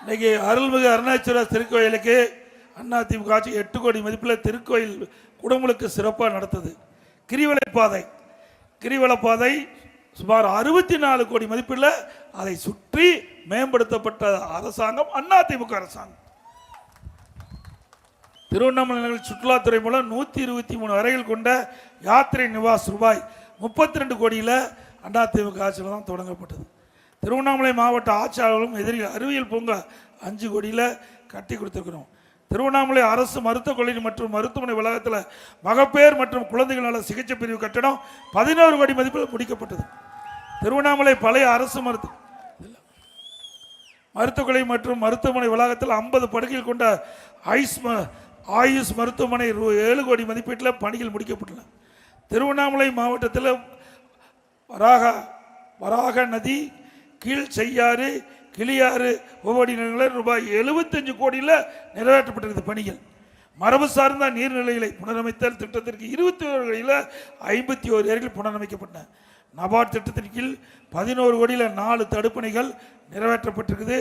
இன்னைக்கு அருள்மிகு அருணாச்சலேஸ்வரர் திருக்கோயிலுக்கு அதிமுக ஆட்சி 8 கோடி மதிப்பில் திருக்கோயில் குடமுழுக்கு சிறப்பாக நடத்துது. கிரிவலப்பாதை சுமார் 64 கோடி மதிப்பில் அதை சுற்றி மேம்படுத்தப்பட்ட அரசாங்கம் அதிமுக அரசாங்கம். திருவண்ணாமலை சுற்றுலாத்துறை மூலம் 123 அறைகள் கொண்ட யாத்திரை நிவாஸ் ரூபாய் 32 கோடியில் அதிமுக ஆட்சியில் தான் தொடங்கப்பட்டது. திருவண்ணாமலை மாவட்ட ஆட்சியாளர்களும் எதிரில் அறிவியல் பூங்கா 5 கோடியில் கட்டி கொடுத்துருக்கிறோம். திருவண்ணாமலை அரசு மருத்துவக் கல்லூரி மற்றும் மருத்துவமனை வளாகத்தில் மகப்பேர் மற்றும் குழந்தைகள் நல சிகிச்சை பிரிவு கட்டடம் 11 கோடி மதிப்பில் முடிக்கப்பட்டது. திருவண்ணாமலை பழைய அரசு மருத்துவக் கல்லூரி மற்றும் மருத்துவமனை வளாகத்தில் 50 படுக்கைகள் கொண்ட ஆயுஷ் மருத்துவமனை 7 கோடி மதிப்பீட்டில் பணிகள் முடிக்கப்பட்டுள்ளன. திருவண்ணாமலை மாவட்டத்தில் வராக நதி கீழ் செய்யாறு கிளியாறு ஒவ்வொரு நிலையில் ரூபாய் 75 கோடியில் நிறைவேற்றப்பட்டிருக்கிறது பணிகள். மரபு சார்ந்த நீர்நிலைகளை புனரமைத்தல் திட்டத்திற்கு 21 கோடியில் 51 ஏரிகள் புனரமைக்கப்பட்டன. நபார்ட் திட்டத்தின் கீழ் 11 கோடியில் 4 தடுப்பணைகள் நிறைவேற்றப்பட்டிருக்குது.